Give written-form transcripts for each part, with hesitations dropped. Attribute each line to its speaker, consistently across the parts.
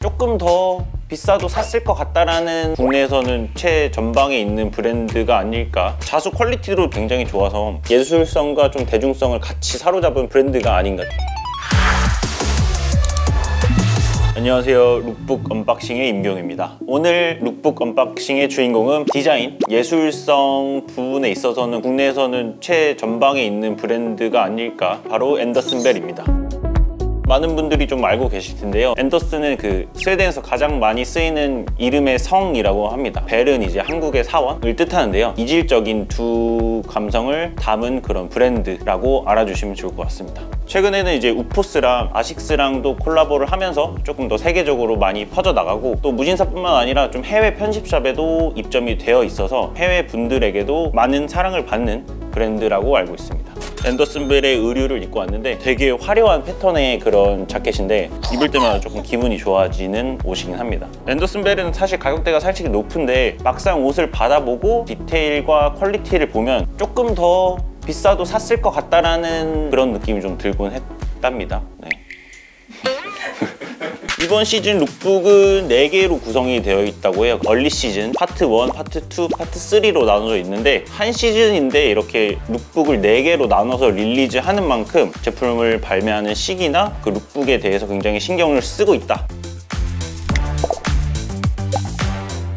Speaker 1: 조금 더 비싸도 샀을 것 같다라는 국내에서는 최전방에 있는 브랜드가 아닐까. 자수 퀄리티도 굉장히 좋아서 예술성과 좀 대중성을 같이 사로잡은 브랜드가 아닌가. 안녕하세요, 룩북 언박싱의 임병입니다. 오늘 룩북 언박싱의 주인공은 디자인, 예술성 부분에 있어서는 국내에서는 최전방에 있는 브랜드가 아닐까, 바로 앤더슨 벨입니다. 많은 분들이 좀 알고 계실 텐데요, 앤더슨은 스웨덴에서 가장 많이 쓰이는 이름의 성이라고 합니다. 벨은 이제 한국의 사원을 뜻하는데요, 이질적인 두 감성을 담은 그런 브랜드라고 알아주시면 좋을 것 같습니다. 최근에는 이제 우포스랑 아식스랑도 콜라보를 하면서 조금 더 세계적으로 많이 퍼져나가고, 또 무신사뿐만 아니라 좀 해외 편집샵에도 입점이 되어 있어서 해외 분들에게도 많은 사랑을 받는 브랜드라고 알고 있습니다. 앤더슨 벨의 의류를 입고 왔는데 되게 화려한 패턴의 그런 자켓인데 입을 때마다 조금 기분이 좋아지는 옷이긴 합니다. 앤더슨 벨은 사실 가격대가 솔직히 높은데 막상 옷을 받아보고 디테일과 퀄리티를 보면 조금 더 비싸도 샀을 것 같다라는 그런 느낌이 좀 들곤 했답니다. 네. 이번 시즌 룩북은 4개로 구성이 되어 있다고 해요. 얼리 시즌, 파트 1, 파트 2, 파트 3로 나눠져 있는데, 한 시즌인데 이렇게 룩북을 4개로 나눠서 릴리즈하는 만큼 제품을 발매하는 시기나 그 룩북에 대해서 굉장히 신경을 쓰고 있다.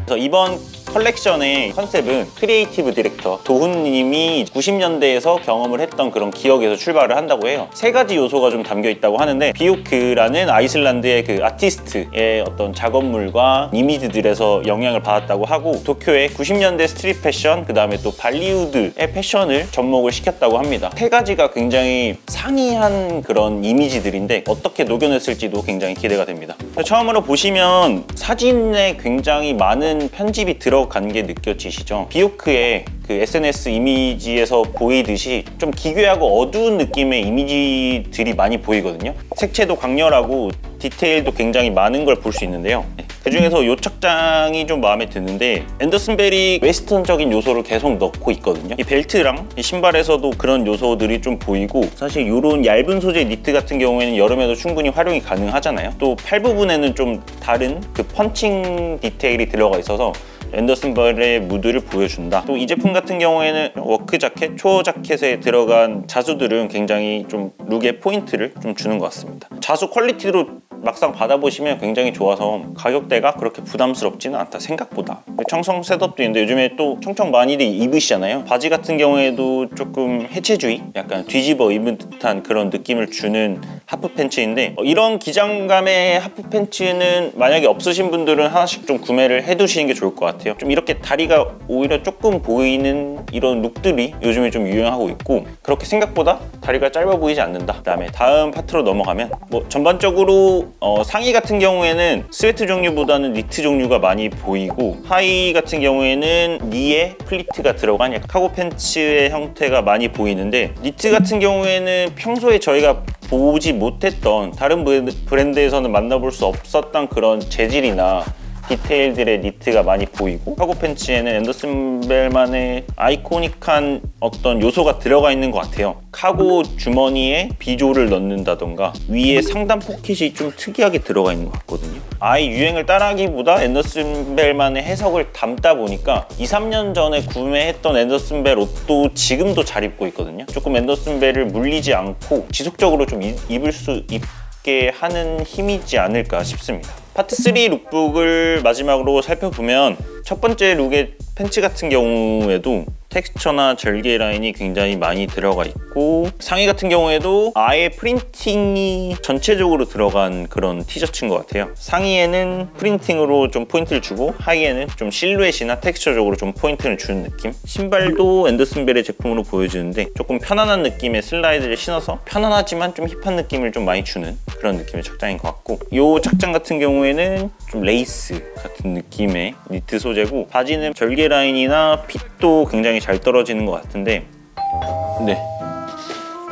Speaker 1: 그래서 이번 컬렉션의 컨셉은 크리에이티브 디렉터 도훈님이 90년대에서 경험을 했던 그런 기억에서 출발을 한다고 해요. 3가지 요소가 좀 담겨 있다고 하는데, 비오크라는 아이슬란드의 그 아티스트의 어떤 작업물과 이미지들에서 영향을 받았다고 하고, 도쿄의 90년대 스트릿 패션, 그 다음에 또 발리우드의 패션을 접목을 시켰다고 합니다. 3가지가 굉장히 상이한 그런 이미지들인데 어떻게 녹여냈을지도 굉장히 기대가 됩니다. 처음으로 보시면 사진에 굉장히 많은 편집이 들어간 게 느껴지시죠? 비오크의 그 SNS 이미지에서 보이듯이 좀 기괴하고 어두운 느낌의 이미지들이 많이 보이거든요. 색채도 강렬하고 디테일도 굉장히 많은 걸 볼 수 있는데요. 그 중에서 이 착장이 좀 마음에 드는데, 앤더슨 벨이 웨스턴적인 요소를 계속 넣고 있거든요. 이 벨트랑 이 신발에서도 그런 요소들이 좀 보이고, 사실 이런 얇은 소재 니트 같은 경우에는 여름에도 충분히 활용이 가능하잖아요. 또 팔 부분에는 좀 다른 그 펀칭 디테일이 들어가 있어서 앤더슨 벨의 무드를 보여준다. 또 이 제품 같은 경우에는 워크 자켓, 초어 자켓에 들어간 자수들은 굉장히 좀 룩의 포인트를 좀 주는 것 같습니다. 자수 퀄리티로 막상 받아보시면 굉장히 좋아서 가격대가 그렇게 부담스럽지는 않다, 생각보다. 청청 셋업도 있는데 요즘에 또 청청 많이들 입으시잖아요. 바지 같은 경우에도 조금 해체주의, 약간 뒤집어 입은 듯한 그런 느낌을 주는 하프 팬츠인데, 이런 기장감의 하프 팬츠는 만약에 없으신 분들은 하나씩 좀 구매를 해두시는 게 좋을 것 같아요. 좀 이렇게 다리가 오히려 조금 보이는 이런 룩들이 요즘에 좀 유행하고 있고, 그렇게 생각보다 다리가 짧아 보이지 않는다. 그 다음에 다음 파트로 넘어가면 전반적으로 상의 같은 경우에는 스웨트 종류보다는 니트 종류가 많이 보이고, 하의 같은 경우에는 니에 플리트가 들어간 약간 카고 팬츠의 형태가 많이 보이는데, 니트 같은 경우에는 평소에 저희가 보지 못했던, 다른 브랜드에서는 만나볼 수 없었던 그런 재질이나 디테일들의 니트가 많이 보이고, 카고 팬츠에는 앤더슨 벨만의 아이코닉한 어떤 요소가 들어가 있는 것 같아요. 카고 주머니에 비조를 넣는다던가 위에 상단 포켓이 좀 특이하게 들어가 있는 것 같거든요. 아예 유행을 따라하기보다 앤더슨 벨만의 해석을 담다 보니까 2, 3년 전에 구매했던 앤더슨 벨 옷도 지금도 잘 입고 있거든요. 조금 앤더슨 벨을 물리지 않고 지속적으로 좀 입을 수 있게 하는 힘이지 않을까 싶습니다. 파트 3 룩북을 마지막으로 살펴보면, 첫 번째 룩의 팬츠 같은 경우에도 텍스처나 절개 라인이 굉장히 많이 들어가 있고, 상의 같은 경우에도 아예 프린팅이 전체적으로 들어간 그런 티셔츠인 것 같아요. 상의에는 프린팅으로 좀 포인트를 주고, 하의에는 좀 실루엣이나 텍스처적으로 좀 포인트를 주는 느낌. 신발도 앤더슨 벨의 제품으로 보여주는데 조금 편안한 느낌의 슬라이드를 신어서 편안하지만 좀 힙한 느낌을 좀 많이 주는 그런 느낌의 착장인 것 같고, 이 착장 같은 경우에는 좀 레이스 같은 느낌의 니트 소재고, 바지는 절개 라인이나 핏도 굉장히 잘 떨어지는 것 같은데, 네,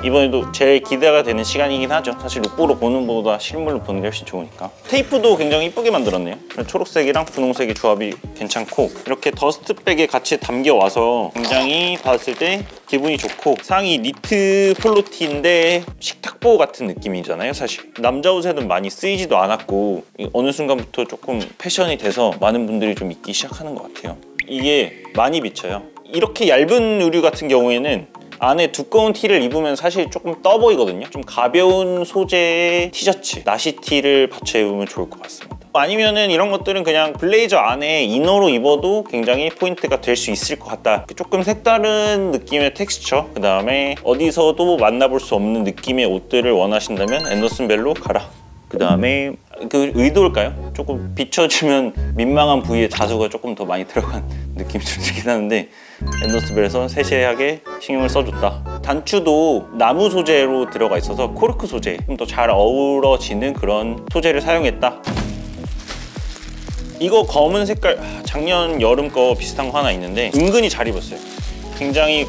Speaker 1: 이번에도 제일 기대가 되는 시간이긴 하죠. 사실 룩보로 보는 것보다 실물로 보는 게 훨씬 좋으니까. 테이프도 굉장히 이쁘게 만들었네요. 초록색이랑 분홍색의 조합이 괜찮고 이렇게 더스트백에 같이 담겨와서 굉장히 받았을 때 기분이 좋고, 상의 니트 폴로티인데 식탁보 같은 느낌이잖아요. 사실 남자 옷에는 많이 쓰이지도 않았고 어느 순간부터 조금 패션이 돼서 많은 분들이 좀 입기 시작하는 것 같아요. 이게 많이 비쳐요. 이렇게 얇은 의류 같은 경우에는 안에 두꺼운 티를 입으면 사실 조금 떠 보이거든요. 좀 가벼운 소재의 티셔츠, 나시티를 받쳐 입으면 좋을 것 같습니다. 아니면은 이런 것들은 그냥 블레이저 안에 이너로 입어도 굉장히 포인트가 될 수 있을 것 같다. 조금 색다른 느낌의 텍스처, 그 다음에 어디서도 만나볼 수 없는 느낌의 옷들을 원하신다면 앤더슨 벨로 가라. 그 다음에 그 의도일까요? 조금 비춰주면 민망한 부위에 자수가 조금 더 많이 들어간 느낌이 좀 들긴 하는데 앤더슨 벨에서 세세하게 신경을 써줬다. 단추도 나무 소재로 들어가 있어서 코르크 소재, 좀 더 잘 어우러지는 그런 소재를 사용했다. 이거 검은 색깔 작년 여름 거 비슷한 거 하나 있는데 은근히 잘 입었어요. 굉장히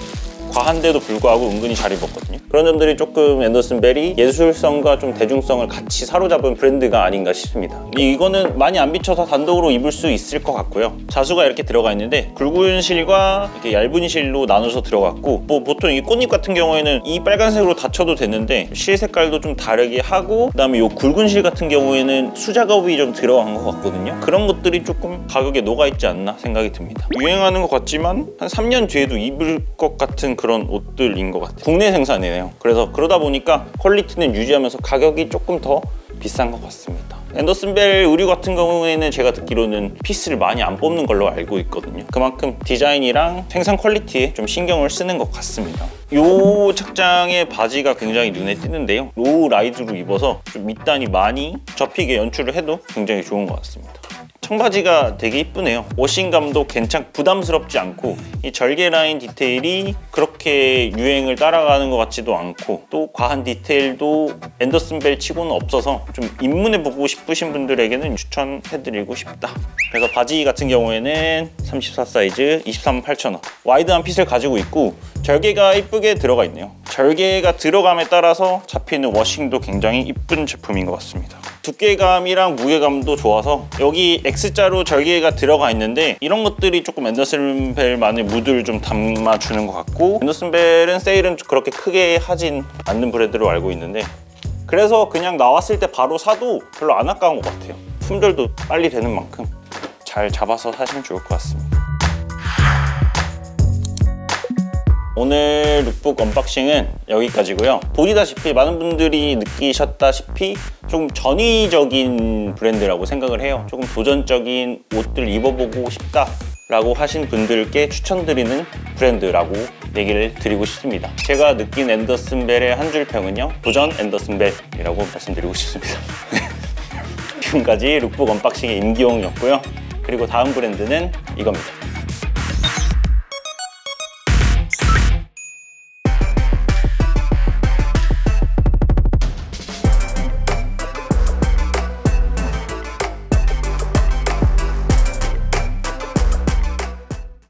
Speaker 1: 과한데도 불구하고 은근히 잘 입었거든요. 그런 점들이 조금 앤더슨 벨이 예술성과 좀 대중성을 같이 사로잡은 브랜드가 아닌가 싶습니다. 이거는 많이 안 비쳐서 단독으로 입을 수 있을 것 같고요. 자수가 이렇게 들어가 있는데 굵은 실과 이렇게 얇은 실로 나눠서 들어갔고, 뭐 보통 이 꽃잎 같은 경우에는 이 빨간색으로 닫혀도 되는데 실 색깔도 좀 다르게 하고, 그다음에 이 굵은 실 같은 경우에는 수작업이 좀 들어간 것 같거든요. 그런 것들이 조금 가격에 녹아있지 않나 생각이 듭니다. 유행하는 것 같지만 한 3년 뒤에도 입을 것 같은 그런 옷들인 것 같아요. 국내 생산이네요. 그래서 그러다 보니까 퀄리티는 유지하면서 가격이 조금 더 비싼 것 같습니다. 앤더슨 벨 의류 같은 경우에는 제가 듣기로는 피스를 많이 안 뽑는 걸로 알고 있거든요. 그만큼 디자인이랑 생산 퀄리티에 좀 신경을 쓰는 것 같습니다. 이 착장의 바지가 굉장히 눈에 띄는데요. 로우 라이드로 입어서 좀 밑단이 많이 접히게 연출을 해도 굉장히 좋은 것 같습니다. 청바지가 되게 이쁘네요. 워싱감도 괜찮고 부담스럽지 않고, 이 절개 라인 디테일이 그렇게 유행을 따라가는 것 같지도 않고, 또 과한 디테일도 앤더슨 벨 치고는 없어서 좀 입문해보고 싶으신 분들에게는 추천해드리고 싶다. 그래서 바지 같은 경우에는 34 사이즈 238,000원, 와이드한 핏을 가지고 있고 절개가 이쁘게 들어가 있네요. 절개가 들어감에 따라서 잡히는 워싱도 굉장히 이쁜 제품인 것 같습니다. 두께감이랑 무게감도 좋아서 여기 X자로 절개가 들어가 있는데 이런 것들이 조금 앤더슨 벨만의 무드를 좀 담아주는 것 같고, 앤더슨 벨은 세일은 그렇게 크게 하진 않는 브랜드로 알고 있는데 그래서 그냥 나왔을 때 바로 사도 별로 안 아까운 것 같아요. 품절도 빨리 되는 만큼 잘 잡아서 사시면 좋을 것 같습니다. 오늘 룩북 언박싱은 여기까지고요. 보시다시피 많은 분들이 느끼셨다시피 좀 전위적인 브랜드라고 생각을 해요. 조금 도전적인 옷들 입어보고 싶다 라고 하신 분들께 추천드리는 브랜드라고 얘기를 드리고 싶습니다. 제가 느낀 앤더슨 벨의 한 줄 평은요, 도전 앤더슨 벨이라고 말씀드리고 싶습니다. 지금까지 룩북 언박싱의 임기용이었고요. 그리고 다음 브랜드는 이겁니다.